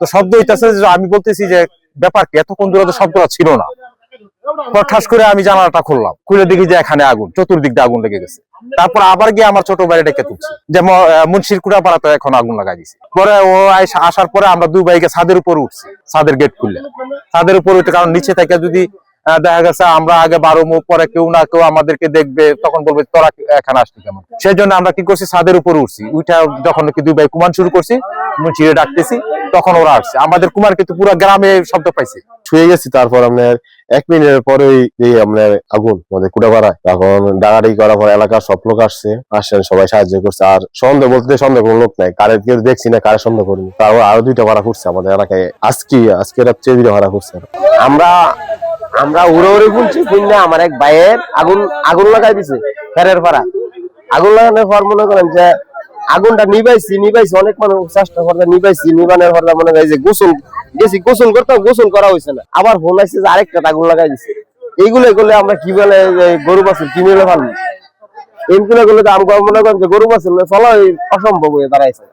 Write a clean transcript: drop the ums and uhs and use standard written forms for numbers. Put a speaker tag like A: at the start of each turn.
A: তো শব্দ হইতেছে, আমি বলতেছি যে ব্যাপার কি, এতক্ষণ ধরে তো শব্দটা ছিল না। ঠাস করে আমি জানালাটা খুললাম, খুলে দেখি যে এখানে আগুন, চতুর্দিক দিয়ে আগুন লেগে গেছে। তারপর আবার গিয়ে আমার ছোট ভাই ডেকে তুলছি, যে মুন্সির কুড়াপাড়া তো এখন আগুন লাগাই দিছে। পরে ও আসার পরে আমরা দুই ভাইকে ছাদের উপর উঠছি, ছাদের গেট খুললে ছাদের উপর উঠে, কারণ নিচে থেকে যদি দেখা গেছে আমরা আগে 12 মুখ পরে কেউ না কেউ আমাদেরকে দেখবে, তখন বলবে তোরা এখানে আসলি কেমন। সেই জন্য আমরা কি করছি, ছাদের উপর উঠছি। উঠে যখন কি দুই ভাই কুমান শুরু করছি, মুন্সিরে ডাকতেছি, তখন ওরা আসছে। আমাদের কুমার কিন্তু পুরো গ্রামে শব্দ পাইছে।
B: ছুঁয়ে গেছি। তারপর আপনার 1 মিনিটের পরেই আপনার আগুন আমাদের কুড়াপাড়ায়। তখন ডাকাডাকি করার পর এলাকার সব লোক আসছেন, সবাই সাহায্য করছে। আর সন্দেহ বলতে সন্দেহ কোনো লোক নাই, কারে কেউ দেখছি না, কারে সন্দেহ করিনি। তারপর আরো 2টা ভাড়া করছে আমাদের এলাকায়, আজকে রাত্রে 2টা ভাড়া করছে।
C: আমরা উড়ে বলছি শুনলে আমার এক ভাইয়ের আগুন লাগাই দিছে ফেরের পাড়া। আগুন লাগানোর পর মনে করেন যে আগুনটা নিবাইছি অনেক মানুষ চেষ্টা করতে নিবানোর পর মনে হয় যে গোসল করা হয়েছে না, আবার ফোন আসছে যে আরেকটা আগুন লাগাই দিছে। এইগুলো করলে আমরা কি বলে গরু বাছুর কিনে পারবো, এইগুলো করলে তো আমরা মনে করেন যে গরু বাছুর চলা অসম্ভব হয়ে দাঁড়াইছে।